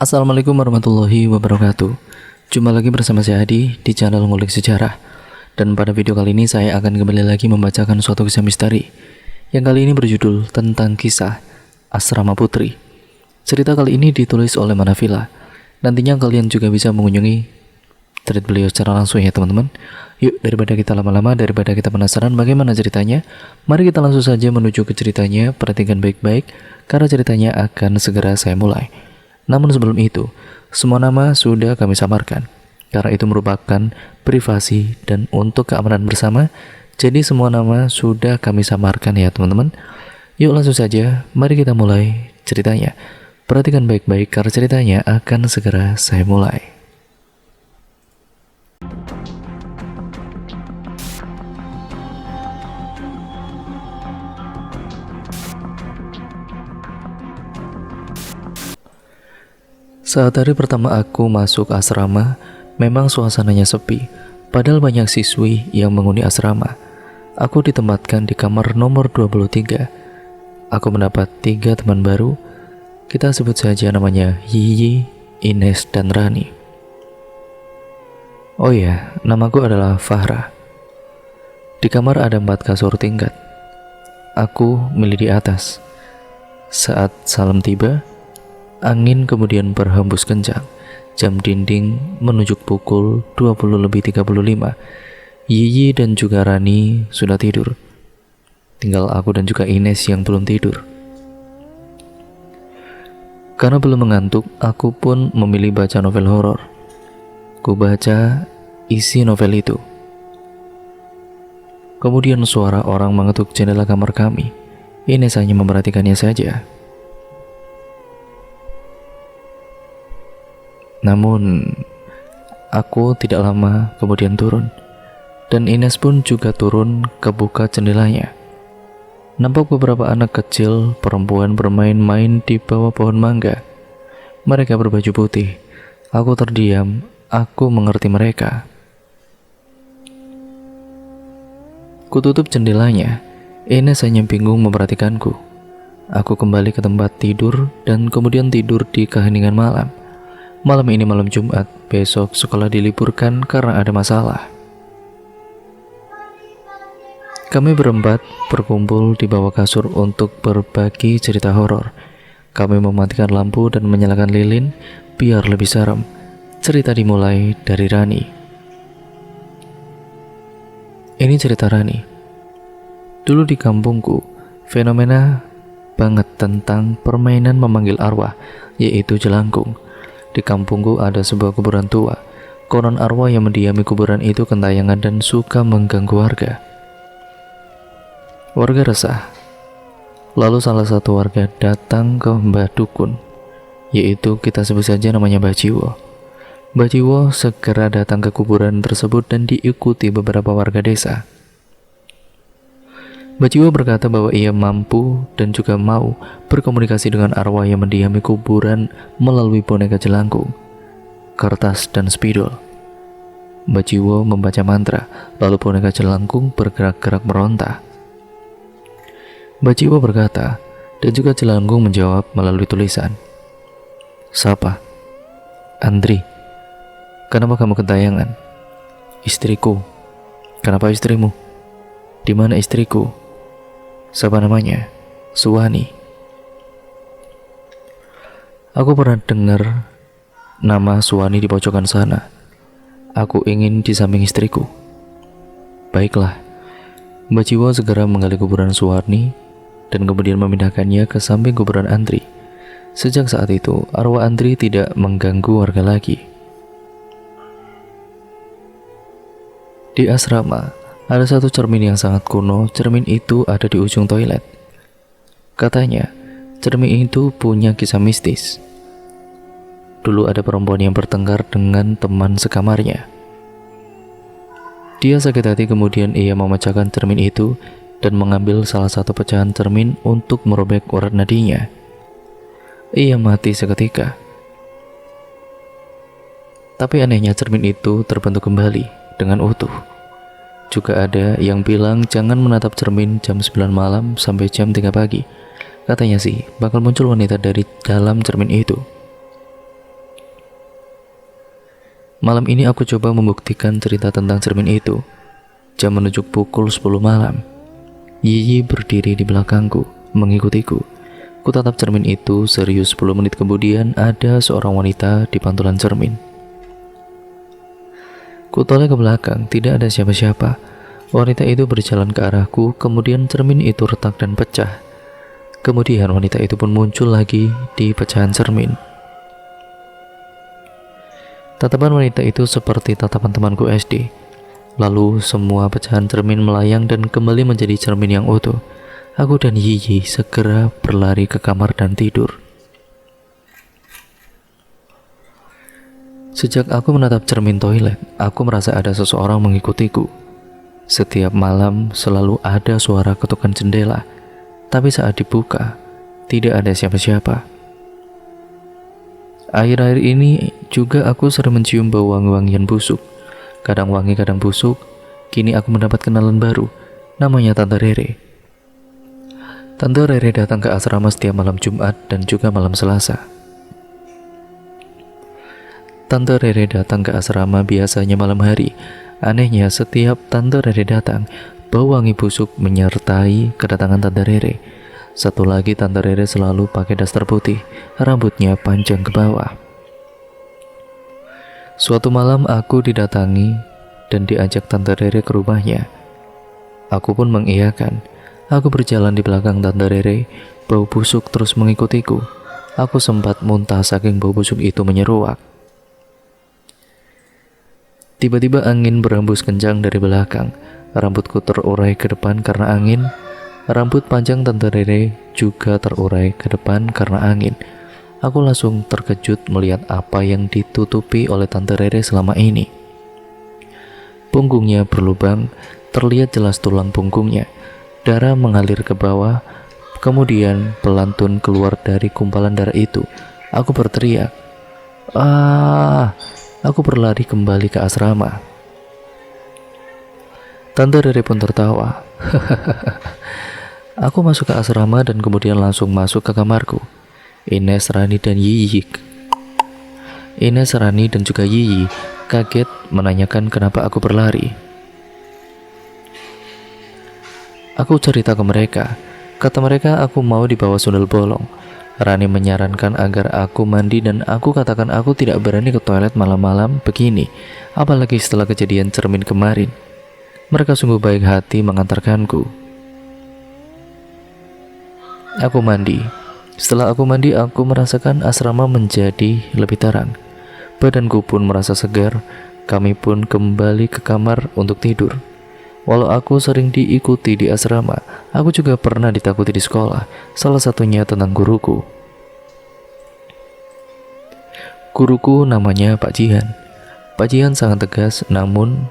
Assalamualaikum warahmatullahi wabarakatuh. Jumpa lagi bersama saya Adi di channel Ngulik Sejarah. Dan pada video kali ini saya akan kembali lagi membacakan suatu kisah misteri yang kali ini berjudul tentang kisah Asrama Putri. Cerita kali ini ditulis oleh Manafila. Nantinya kalian juga bisa mengunjungi thread beliau secara langsung ya teman-teman. Yuk, daripada kita lama-lama, daripada kita penasaran bagaimana ceritanya, mari kita langsung saja menuju ke ceritanya. Perhatikan baik-baik karena ceritanya akan segera saya mulai. Namun sebelum itu, semua nama sudah kami samarkan karena itu merupakan privasi dan untuk keamanan bersama. Jadi semua nama sudah kami samarkan ya teman-teman. Yuk langsung saja, mari kita mulai ceritanya. Perhatikan baik-baik karena ceritanya akan segera saya mulai. Saat hari pertama aku masuk asrama, memang suasananya sepi, padahal banyak siswi yang menghuni asrama. Aku ditempatkan di kamar nomor 23. Aku mendapat 3 teman baru. Kita sebut saja namanya Yiyi, Ines, dan Rani. Oh ya, namaku adalah Fahra. Di kamar ada 4 kasur tingkat. Aku milih di atas. Saat salam tiba, angin kemudian berhembus kencang. Jam dinding menunjuk pukul 20:35. Yiyi dan juga Rani sudah tidur. Tinggal aku dan juga Ines yang belum tidur. Karena belum mengantuk, aku pun memilih baca novel horor. Ku baca isi novel itu. Kemudian suara orang mengetuk jendela kamar kami. Ines hanya memperhatikannya saja. Namun, aku tidak lama kemudian turun, dan Ines pun juga turun ke buka jendelanya. Nampak beberapa anak kecil perempuan bermain-main di bawah pohon mangga. Mereka berbaju putih. Aku terdiam, aku mengerti mereka. Kututup jendelanya. Ines hanya bingung memperhatikanku. Aku kembali ke tempat tidur dan kemudian tidur di keheningan malam. Malam ini malam Jumat, besok sekolah diliburkan karena ada masalah. Kami berempat berkumpul di bawah kasur untuk berbagi cerita horor. Kami mematikan lampu dan menyalakan lilin biar lebih serem. Cerita dimulai dari Rani. Ini cerita Rani. Dulu di kampungku, fenomena banget tentang permainan memanggil arwah, yaitu jelangkung. Di kampungku ada sebuah kuburan tua. Konon arwah yang mendiami kuburan itu kentayangan dan suka mengganggu warga. Warga resah. Lalu salah satu warga datang ke Mbah Dukun, yaitu kita sebut saja namanya Mbah Jiwo. Mbah Jiwo segera datang ke kuburan tersebut dan diikuti beberapa warga desa. Mbah Jiwo berkata bahwa ia mampu dan juga mau berkomunikasi dengan arwah yang mendiami kuburan melalui boneka jelangkung, kertas, dan spidol. Mbah Jiwo membaca mantra, lalu boneka jelangkung bergerak-gerak meronta. Mbah Jiwo berkata, dan juga jelangkung menjawab melalui tulisan. Siapa? Andri. Kenapa kamu kentayangan? Istriku. Kenapa istrimu? Di mana istriku? Siapa namanya? Suwani. Aku pernah dengar nama Suwani di pojokan sana. Aku ingin di samping istriku. Baiklah. Mbah Jiwo segera menggali kuburan Suwani dan kemudian memindahkannya ke samping kuburan Andri. Sejak saat itu, arwah Andri tidak mengganggu warga lagi. Di asrama, ada satu cermin yang sangat kuno. Cermin itu ada di ujung toilet. Katanya, cermin itu punya kisah mistis. Dulu ada perempuan yang bertengkar dengan teman sekamarnya. Dia sakit hati, kemudian ia memecahkan cermin itu dan mengambil salah satu pecahan cermin untuk merobek urat nadinya. Ia mati seketika. Tapi anehnya cermin itu terbentuk kembali dengan utuh. Juga ada yang bilang jangan menatap cermin jam 9 malam sampai jam 3 pagi. Katanya sih bakal muncul wanita dari dalam cermin itu. Malam ini aku coba membuktikan cerita tentang cermin itu. Jam menunjuk pukul 10 malam. Yiyi berdiri di belakangku, mengikutiku. Ku tatap cermin itu serius. 10 menit kemudian ada seorang wanita di pantulan cermin. Ku toleh ke belakang, tidak ada siapa-siapa. Wanita itu berjalan ke arahku, kemudian cermin itu retak dan pecah. Kemudian wanita itu pun muncul lagi di pecahan cermin. Tatapan wanita itu seperti tatapan temanku SD. Lalu semua pecahan cermin melayang dan kembali menjadi cermin yang utuh. Aku dan Yiyi segera berlari ke kamar dan tidur. Sejak aku menatap cermin toilet, aku merasa ada seseorang mengikutiku. Setiap malam selalu ada suara ketukan jendela, tapi saat dibuka, tidak ada siapa-siapa. Akhir-akhir ini juga aku sering mencium bau wangi-wangian busuk. Kadang wangi, kadang busuk. Kini aku mendapat kenalan baru, namanya Tante Rere. Tante Rere datang ke asrama setiap malam Jumat dan juga malam Selasa. Tante Rere datang ke asrama biasanya malam hari. Anehnya, setiap Tante Rere datang, bau wangi busuk menyertai kedatangan Tante Rere. Satu lagi, Tante Rere selalu pakai daster putih, rambutnya panjang ke bawah. Suatu malam aku didatangi dan diajak Tante Rere ke rumahnya. Aku pun mengiyakan. Aku berjalan di belakang Tante Rere, bau busuk terus mengikutiku. Aku sempat muntah saking bau busuk itu menyeruak. Tiba-tiba angin berhembus kencang dari belakang. Rambutku terurai ke depan karena angin. Rambut panjang Tante Rere juga terurai ke depan karena angin. Aku langsung terkejut melihat apa yang ditutupi oleh Tante Rere selama ini. Punggungnya berlubang, terlihat jelas tulang punggungnya. Darah mengalir ke bawah, kemudian pelantun keluar dari kumpalan darah itu. Aku berteriak, "Ah!" Aku berlari kembali ke asrama. Tante Rere pun tertawa. Aku masuk ke asrama dan kemudian langsung masuk ke kamarku. Ines, Rani, dan juga Yiyi kaget menanyakan kenapa aku berlari. Aku cerita ke mereka. Kata mereka aku mau dibawa sundel bolong. Rani menyarankan agar aku mandi dan aku katakan aku tidak berani ke toilet malam-malam begini, apalagi setelah kejadian cermin kemarin. Mereka sungguh baik hati mengantarkanku. Aku mandi. Setelah aku mandi, aku merasakan asrama menjadi lebih terang. Badanku pun merasa segar. Kami pun kembali ke kamar untuk tidur. Walau aku sering diikuti di asrama, aku juga pernah ditakuti di sekolah. Salah satunya tentang guruku. Guruku namanya Pak Jihan. Pak Jihan sangat tegas namun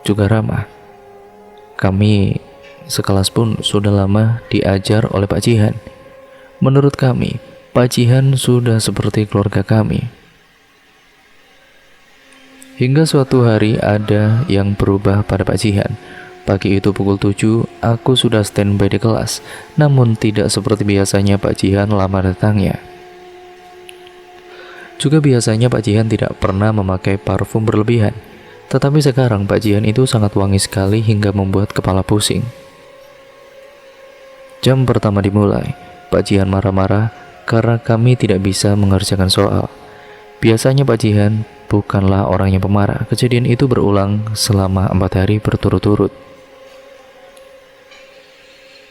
juga ramah. Kami sekelas pun sudah lama diajar oleh Pak Jihan. Menurut kami, Pak Jihan sudah seperti keluarga kami. Hingga suatu hari ada yang berubah pada Pak Jihan. Pagi itu pukul 7, aku sudah standby di kelas. Namun tidak seperti biasanya Pak Jihan lama datangnya. Juga biasanya Pak Jihan tidak pernah memakai parfum berlebihan. Tetapi sekarang Pak Jihan itu sangat wangi sekali hingga membuat kepala pusing. Jam pertama dimulai. Pak Jihan marah-marah karena kami tidak bisa mengerjakan soal. Biasanya Pak Jihan bukanlah orang yang pemarah. Kejadian itu berulang selama 4 hari berturut-turut.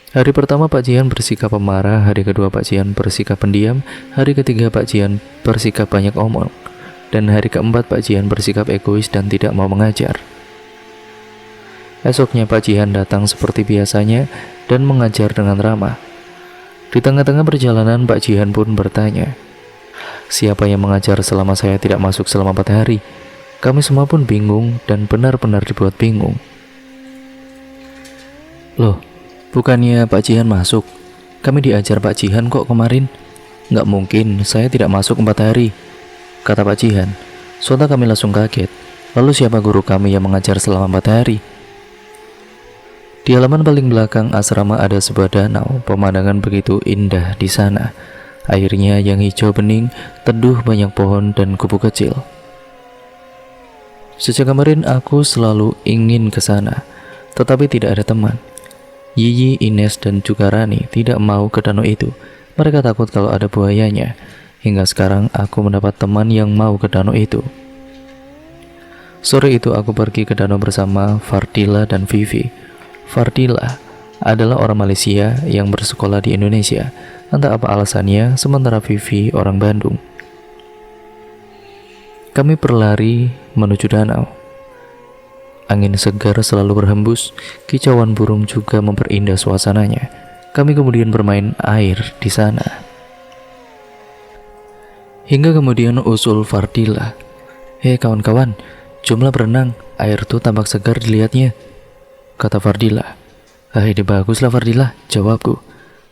Hari pertama Pak Jihan bersikap pemarah, hari kedua Pak Jihan bersikap pendiam, hari ketiga Pak Jihan bersikap banyak omong, dan hari keempat Pak Jihan bersikap egois dan tidak mau mengajar. Esoknya Pak Jihan datang seperti biasanya dan mengajar dengan ramah. Di tengah-tengah perjalanan Pak Jihan pun bertanya, "Siapa yang mengajar selama saya tidak masuk selama 4 hari?" Kami semua pun bingung dan benar-benar dibuat bingung. "Loh, bukannya Pak Jihan masuk? Kami diajar Pak Jihan kok kemarin." "Nggak mungkin, saya tidak masuk 4 hari," kata Pak Jihan. Sontak kami langsung kaget. Lalu siapa guru kami yang mengajar selama 4 hari? Di halaman paling belakang asrama ada sebuah danau. Pemandangan begitu indah di sana. Airnya yang hijau bening, teduh banyak pohon dan kubu kecil. Sejak kemarin aku selalu ingin ke sana, tetapi tidak ada teman. Yiyi, Ines, dan juga Rani tidak mau ke danau itu. Mereka takut kalau ada buayanya. Hingga sekarang aku mendapat teman yang mau ke danau itu. Sore itu aku pergi ke danau bersama Fardila dan Vivi. Fardila adalah orang Malaysia yang bersekolah di Indonesia. Entah apa alasannya, sementara Vivi orang Bandung. Kami berlari menuju danau. Angin segar selalu berhembus, kicauan burung juga memperindah suasananya. Kami kemudian bermain air di sana. Hingga kemudian usul Fardila, "Hei kawan-kawan, jomlah berenang, air tuh tampak segar dilihatnya," kata Fardila. "Ini baguslah Fardila," jawabku.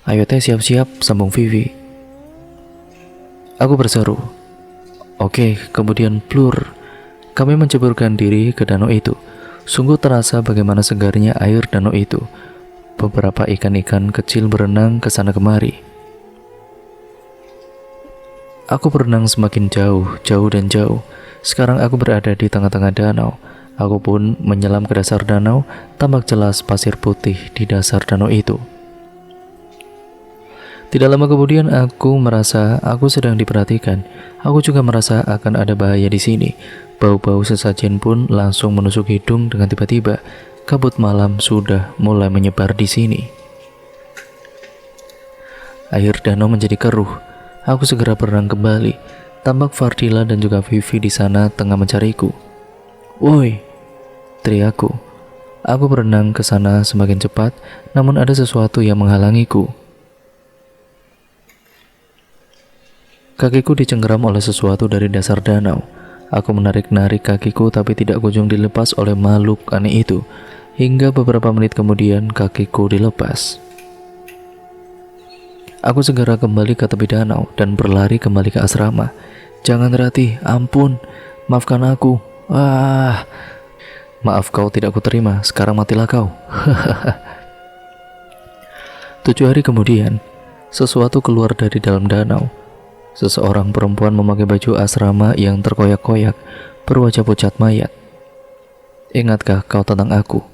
"Ayo teh siap-siap," sambung Vivi. Aku berseru, "Oke," kemudian plur. Kami menceburkan diri ke danau itu. Sungguh terasa bagaimana segarnya air danau itu. Beberapa ikan-ikan kecil berenang ke sana kemari. Aku berenang semakin jauh, jauh dan jauh. Sekarang aku berada di tengah-tengah danau. Aku pun menyelam ke dasar danau. Tampak jelas pasir putih di dasar danau itu. Tidak lama kemudian aku merasa aku sedang diperhatikan. Aku juga merasa akan ada bahaya di sini. Bau-bau sesajen pun langsung menusuk hidung dengan tiba-tiba. Kabut malam sudah mulai menyebar di sini. Air danau menjadi keruh. Aku segera berenang kembali. Tampak Fardila dan juga Vivi di sana tengah mencariku. "Woi!" teriakku. Aku berenang ke sana semakin cepat, namun ada sesuatu yang menghalangiku. Kakiku dicengkeram oleh sesuatu dari dasar danau. Aku menarik-narik kakiku tapi tidak kunjung dilepas oleh makhluk aneh itu. Hingga beberapa menit kemudian kakiku dilepas. Aku segera kembali ke tepi danau dan berlari kembali ke asrama. "Jangan Rati, ampun, maafkan aku." "Maaf kau tidak kuterima, sekarang matilah kau." 7 hari kemudian, sesuatu keluar dari dalam danau. Seseorang perempuan memakai baju asrama yang terkoyak-koyak, berwajah pucat mayat. "Ingatkah kau tentang aku?"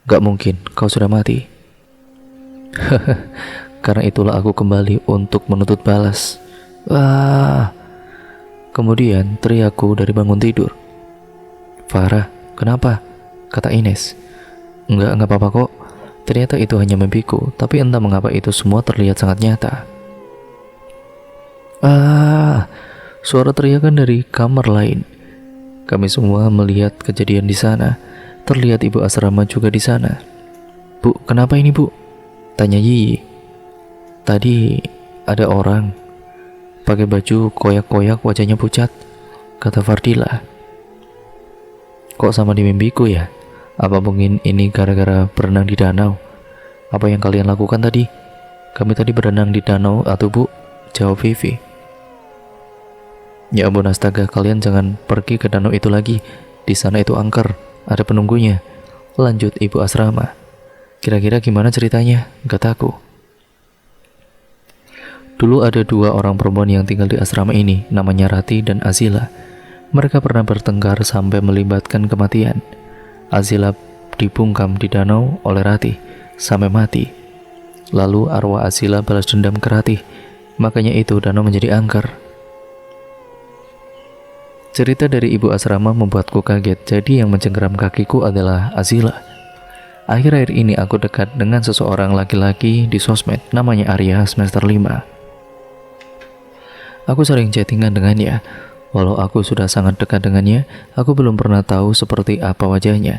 "Gak mungkin, kau sudah mati." Karena itulah aku kembali untuk menuntut balas. Kemudian teriakku dari bangun tidur. "Farah, kenapa?" kata Ines. Enggak apa-apa kok. Ternyata itu hanya mimpiku, tapi entah mengapa itu semua terlihat sangat nyata." Suara teriakan dari kamar lain. Kami semua melihat kejadian di sana. Terlihat ibu asrama juga di sana. "Bu, kenapa ini bu?" tanya Yiyi. "Tadi ada orang pakai baju koyak-koyak, wajahnya pucat," kata Fardila. "Kok sama di mimpiku ya? Apa mungkin ini gara-gara berenang di danau? Apa yang kalian lakukan tadi?" "Kami tadi berenang di danau atau bu?" jawab Vivi. "Ya ampun, astaga, kalian jangan pergi ke danau itu lagi. Di sana itu angker, ada penunggunya," lanjut ibu asrama. "Kira-kira gimana ceritanya?" kataku. Dulu ada 2 orang perempuan yang tinggal di asrama ini, namanya Rati dan Azila. Mereka pernah bertengkar sampai melibatkan kematian. Azila dibungkam di danau oleh Rati sampai mati. Lalu arwah Azila balas dendam ke Rati. Makanya itu danau menjadi angker. Cerita dari ibu asrama membuatku kaget. Jadi yang mencengkeram kakiku adalah Azila. Akhir-akhir ini aku dekat dengan seseorang laki-laki di sosmed, namanya Arya, semester 5. Aku sering chattingan dengannya. Walau aku sudah sangat dekat dengannya, aku belum pernah tahu seperti apa wajahnya.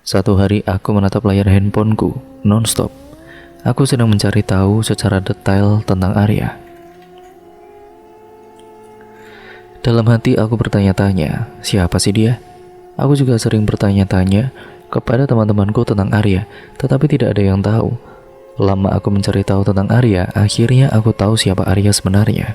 Satu hari aku menatap layar handphoneku non-stop. Aku sedang mencari tahu secara detail tentang Arya. Dalam hati aku bertanya-tanya, siapa sih dia? Aku juga sering bertanya-tanya kepada teman-temanku tentang Arya, tetapi tidak ada yang tahu. Lama aku mencari tahu tentang Arya, akhirnya aku tahu siapa Arya sebenarnya.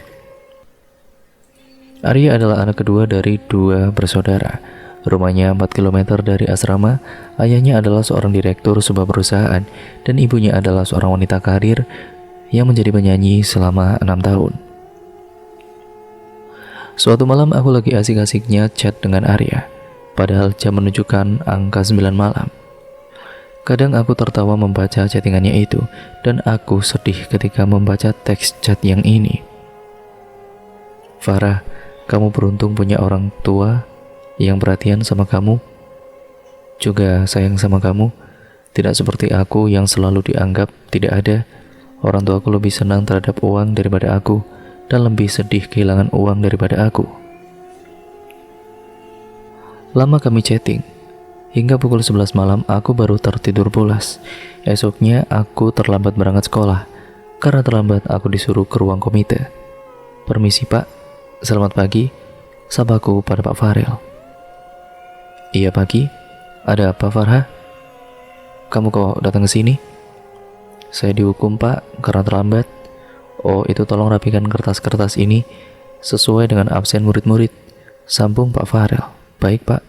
Arya adalah anak kedua dari 2 bersaudara. Rumahnya 4 km dari asrama. Ayahnya adalah seorang direktur sebuah perusahaan, dan ibunya adalah seorang wanita karir yang menjadi penyanyi selama 6 tahun. Suatu malam aku lagi asik-asiknya chat dengan Arya. padahal jam menunjukkan angka 9 malam. Kadang aku tertawa membaca chattingannya itu, dan aku sedih ketika membaca teks chat yang ini. Farah, kamu beruntung punya orang tua yang perhatian sama kamu, juga sayang sama kamu. Tidak seperti aku yang selalu dianggap tidak ada. Orang tuaku lebih senang terhadap uang daripada aku, dan lebih sedih kehilangan uang daripada aku. Lama kami chatting. Hingga pukul 11 malam aku baru tertidur pulas. Esoknya aku terlambat berangkat sekolah. Karena terlambat aku disuruh ke ruang komite. Permisi Pak, selamat pagi. Sapaku pada Pak Farel. Iya pagi, ada apa Farha? Kamu kok datang ke sini? Saya dihukum Pak karena terlambat. Oh itu tolong rapikan kertas-kertas ini sesuai dengan absen murid-murid. Sambung Pak Farel. Baik Pak.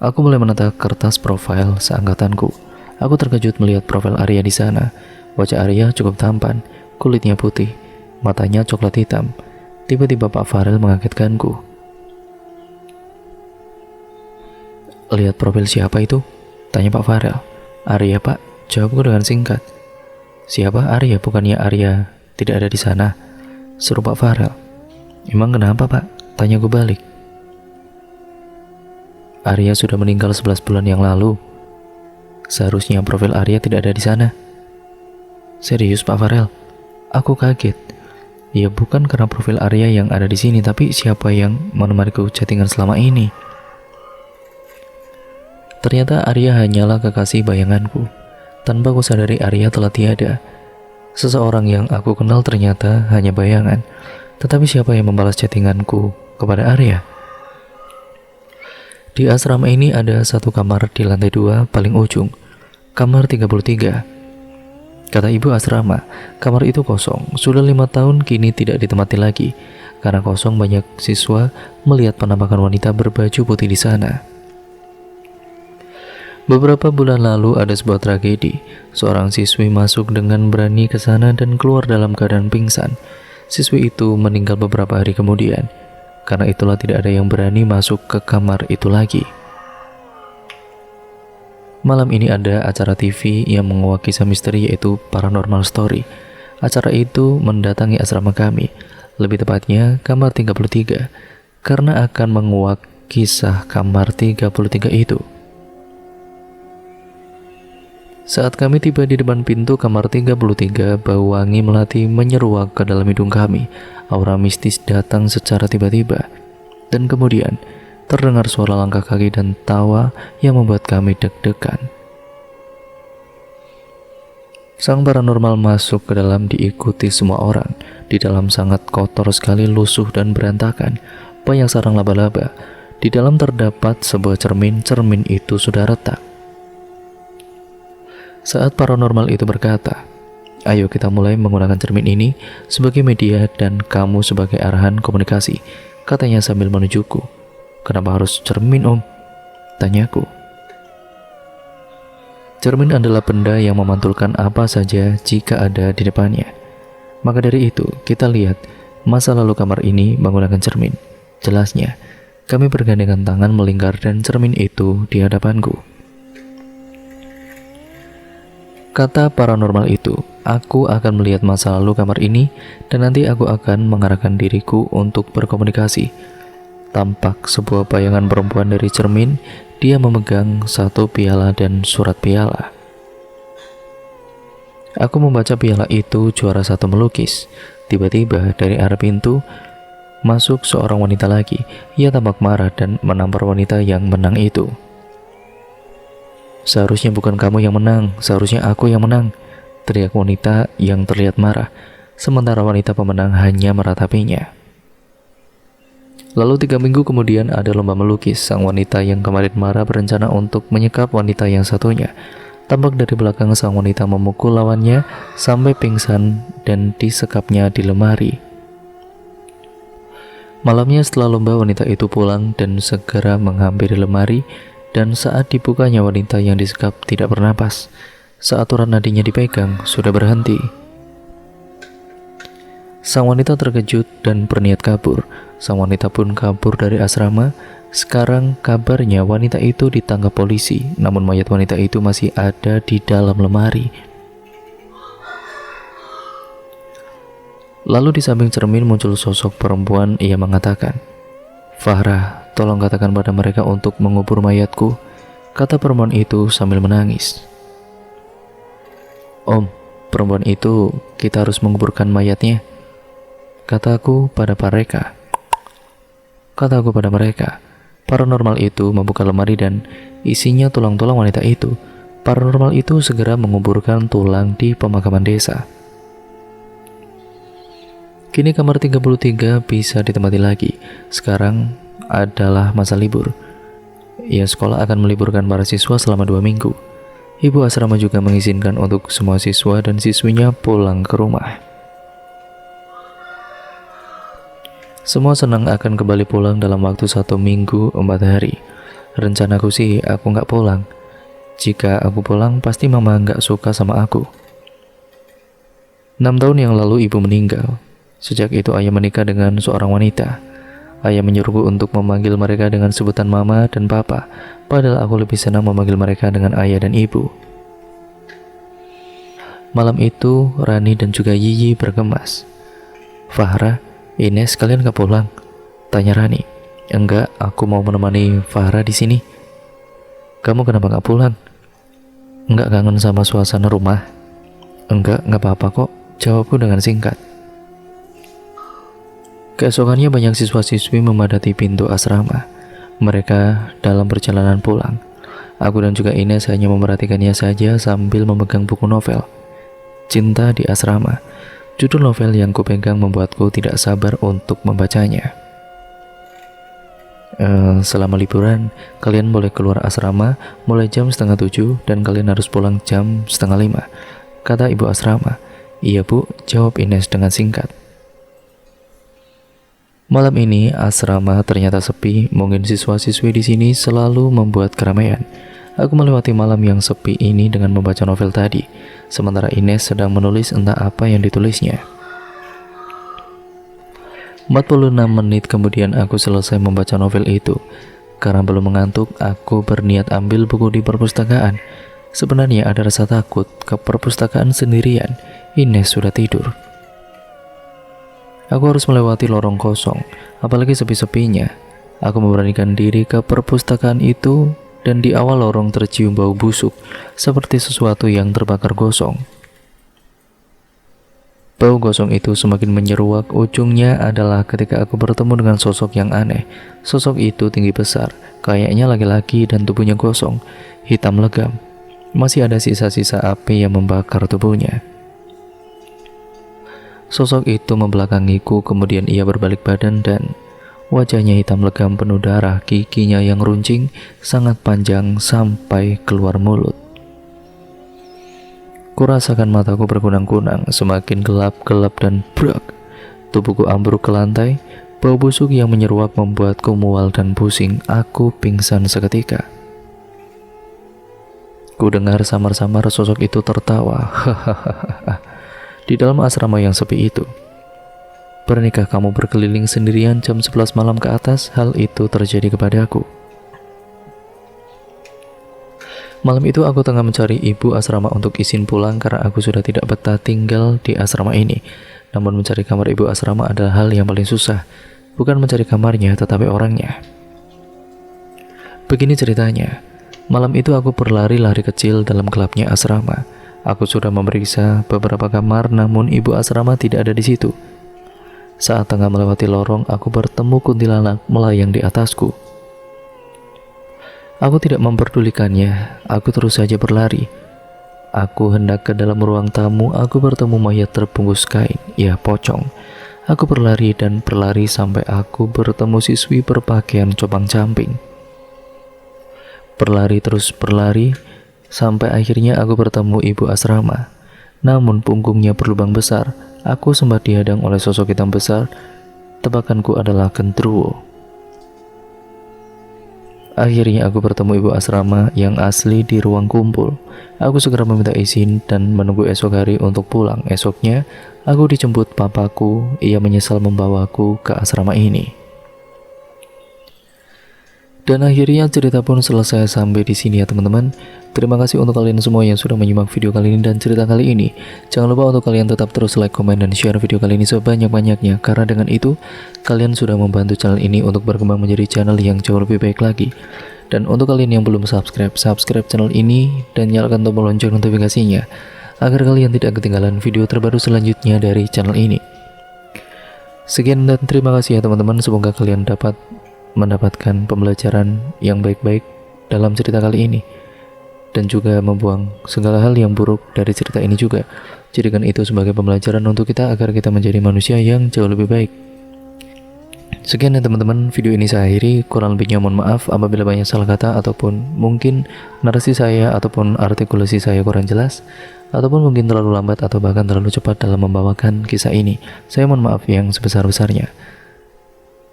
Aku mulai menata kertas profil seangkatanku. Aku terkejut melihat profil Arya di sana. Wajah Arya cukup tampan, kulitnya putih, matanya coklat hitam. Tiba-tiba Pak Farel mengagetkanku. Lihat profil siapa itu? Tanya Pak Farel. Arya Pak, jawabku dengan singkat. Siapa Arya? Bukannya Arya tidak ada di sana? Seru Pak Farel. Emang kenapa Pak? Tanyaku balik. Arya sudah meninggal 11 bulan yang lalu. Seharusnya profil Arya tidak ada di sana. Serius Pak Farel? Aku kaget. Ya bukan karena profil Arya yang ada di sini, tapi siapa yang menemaniku chattingan selama ini? Ternyata Arya hanyalah kekasih bayanganku. Tanpa ku sadari Arya telah tiada. Seseorang yang aku kenal ternyata hanya bayangan. Tetapi siapa yang membalas chattinganku kepada Arya? Di asrama ini ada satu kamar di lantai 2 paling ujung, kamar 33. Kata ibu asrama, kamar itu kosong. Sudah 5 tahun kini tidak ditempati lagi. Karena kosong, banyak siswa melihat penampakan wanita berbaju putih di sana. Beberapa bulan lalu ada sebuah tragedi. Seorang siswi masuk dengan berani ke sana dan keluar dalam keadaan pingsan. Siswi itu meninggal beberapa hari kemudian. Karena itulah tidak ada yang berani masuk ke kamar itu lagi. Malam ini ada acara TV yang menguak kisah misteri, yaitu Paranormal Story. Acara itu mendatangi asrama kami, lebih tepatnya kamar 33, karena akan menguak kisah kamar 33 itu. Saat kami tiba di depan pintu kamar 33, bau wangi melati menyeruak ke dalam hidung kami. Aura mistis datang secara tiba-tiba. Dan kemudian terdengar suara langkah kaki dan tawa yang membuat kami deg-degan. Sang paranormal masuk ke dalam diikuti semua orang. Di dalam sangat kotor sekali, lusuh dan berantakan. Banyak sarang laba-laba. Di dalam terdapat sebuah cermin. Cermin itu sudah retak. Saat paranormal itu berkata, ayo kita mulai menggunakan cermin ini sebagai media dan kamu sebagai arahan komunikasi, katanya sambil menunjukku. Kenapa harus cermin Om? Tanyaku. Cermin adalah benda yang memantulkan apa saja jika ada di depannya. Maka dari itu kita lihat masa lalu kamar ini menggunakan cermin. Jelasnya, kami bergandengan tangan melingkar dan cermin itu di hadapanku. Kata paranormal itu, aku akan melihat masa lalu kamar ini dan nanti aku akan mengarahkan diriku untuk berkomunikasi. Tampak sebuah bayangan perempuan dari cermin, dia memegang satu piala dan surat piala. Aku membaca piala itu juara satu melukis. Tiba-tiba dari arah pintu masuk seorang wanita lagi. Ia tampak marah dan menampar wanita yang menang itu. Seharusnya bukan kamu yang menang, seharusnya aku yang menang, teriak wanita yang terlihat marah, sementara wanita pemenang hanya meratapinya. Lalu 3 minggu kemudian ada lomba melukis. Sang wanita yang kemarin marah berencana untuk menyekap wanita yang satunya. Tampak dari belakang sang wanita memukul lawannya sampai pingsan dan disekapnya di lemari. Malamnya setelah lomba, wanita itu pulang dan segera menghampiri lemari. Dan saat dibukanya, wanita yang disekap tidak bernapas. Saat urat nadinya dipegang, sudah berhenti. Sang wanita terkejut dan berniat kabur. Sang wanita pun kabur dari asrama. Sekarang kabarnya wanita itu ditangkap polisi, namun mayat wanita itu masih ada di dalam lemari. Lalu di samping cermin muncul sosok perempuan. Ia mengatakan, "Farah, tolong katakan pada mereka untuk mengubur mayatku," kata perempuan itu sambil menangis. "Om, perempuan itu, kita harus menguburkan mayatnya," kataku pada mereka. Paranormal itu membuka lemari dan isinya tulang-tulang wanita itu. Paranormal itu segera menguburkan tulang di pemakaman desa. Kini kamar 33 bisa ditempati lagi. Sekarang adalah masa libur. Ya, sekolah akan meliburkan para siswa selama 2 minggu. Ibu asrama juga mengizinkan untuk semua siswa dan siswinya pulang ke rumah. Semua senang akan kembali pulang dalam waktu 1 minggu 4 hari. Rencanaku sih aku nggak pulang. Jika aku pulang pasti mama nggak suka sama aku. 6 tahun yang lalu ibu meninggal. Sejak itu ayah menikah dengan seorang wanita. Ayah menyuruhku untuk memanggil mereka dengan sebutan mama dan papa, padahal aku lebih senang memanggil mereka dengan ayah dan ibu. Malam itu Rani dan juga Yiyi bergemas. "Farah, Ines, kalian gak pulang?" tanya Rani. "Enggak, aku mau menemani Farah di sini." "Kamu kenapa gak pulang?" "Enggak kangen sama suasana rumah." "Enggak, gak apa-apa kok," jawabku dengan singkat. Keesokannya banyak siswa-siswi memadati pintu asrama. Mereka dalam perjalanan pulang. Aku dan juga Ines hanya memperhatikannya saja sambil memegang buku novel Cinta di Asrama. Judul novel yang kupegang membuatku tidak sabar untuk membacanya. Selama liburan, kalian boleh keluar asrama mulai jam 6:30 dan kalian harus pulang jam 4:30, kata ibu asrama. "Iya bu," jawab Ines dengan singkat. Malam ini asrama ternyata sepi. Mungkin siswa-siswi di sini selalu membuat keramaian. Aku melewati malam yang sepi ini dengan membaca novel tadi, sementara Ines sedang menulis entah apa yang ditulisnya. 46 menit kemudian aku selesai membaca novel itu. Karena belum mengantuk, aku berniat ambil buku di perpustakaan. Sebenarnya ada rasa takut ke perpustakaan sendirian. Ines sudah tidur. Aku harus melewati lorong kosong, apalagi sepi-sepinya. Aku memberanikan diri ke perpustakaan itu, dan di awal lorong tercium bau busuk, seperti sesuatu yang terbakar gosong. Bau gosong itu semakin menyeruak. Ujungnya adalah ketika aku bertemu dengan sosok yang aneh. Sosok itu tinggi besar, kayaknya laki-laki dan tubuhnya gosong, hitam legam. Masih ada sisa-sisa api yang membakar tubuhnya. Sosok itu membelakangiku, kemudian ia berbalik badan dan wajahnya hitam legam penuh darah, giginya yang runcing sangat panjang sampai keluar mulut. Kurasakan mataku berkunang-kunang, semakin gelap-gelap dan brak. Tubuhku ambruk ke lantai, bau busuk yang menyeruak membuatku mual dan pusing. Aku pingsan seketika. Ku dengar samar-samar sosok itu tertawa. Hahaha. Di dalam asrama yang sepi itu. "Bernikah kamu berkeliling sendirian jam 11 malam ke atas?" Hal itu terjadi kepadaku. Malam itu aku tengah mencari ibu asrama untuk izin pulang karena aku sudah tidak betah tinggal di asrama ini. Namun mencari kamar ibu asrama adalah hal yang paling susah. Bukan mencari kamarnya, tetapi orangnya. Begini ceritanya. Malam itu aku berlari-lari kecil dalam gelapnya asrama. Aku sudah memeriksa beberapa kamar, namun ibu asrama tidak ada di situ. Saat tengah melewati lorong, aku bertemu kuntilanak melayang di atasku. Aku tidak memperdulikannya, aku terus saja berlari. Aku hendak ke dalam ruang tamu, aku bertemu mayat terbungkus kain, ya pocong. Aku berlari dan berlari sampai aku bertemu siswi berpakaian compang-camping. Berlari terus berlari, sampai akhirnya aku bertemu ibu asrama. Namun punggungnya berlubang besar. Aku sempat dihadang oleh sosok hitam besar. Tebakanku adalah genderuwo. Akhirnya aku bertemu ibu asrama yang asli di ruang kumpul. Aku segera meminta izin dan menunggu esok hari untuk pulang. Esoknya aku dijemput papaku. Ia menyesal membawaku ke asrama ini. Dan akhirnya cerita pun selesai sampai di sini ya teman-teman. Terima kasih untuk kalian semua yang sudah menyimak video kali ini dan cerita kali ini. Jangan lupa untuk kalian tetap terus like, komen, dan share video kali ini sebanyak-banyaknya, karena dengan itu kalian sudah membantu channel ini untuk berkembang menjadi channel yang jauh lebih baik lagi. Dan untuk kalian yang belum subscribe channel ini dan nyalakan tombol lonceng notifikasinya agar kalian tidak ketinggalan video terbaru selanjutnya dari channel ini. Sekian dan terima kasih ya teman-teman. Semoga kalian dapat mendapatkan pembelajaran yang baik-baik dalam cerita kali ini, dan juga membuang segala hal yang buruk dari cerita ini juga. Jadikan itu sebagai pembelajaran untuk kita agar kita menjadi manusia yang jauh lebih baik. Sekian ya teman-teman, video ini saya akhiri. Kurang lebihnya mohon maaf apabila banyak salah kata ataupun mungkin narasi saya ataupun artikulasi saya kurang jelas, ataupun mungkin terlalu lambat atau bahkan terlalu cepat dalam membawakan kisah ini. Saya mohon maaf yang sebesar-besarnya.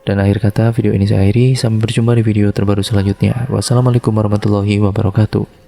Dan akhir kata, video ini saya akhiri. Sampai berjumpa di video terbaru selanjutnya. Wassalamualaikum warahmatullahi wabarakatuh.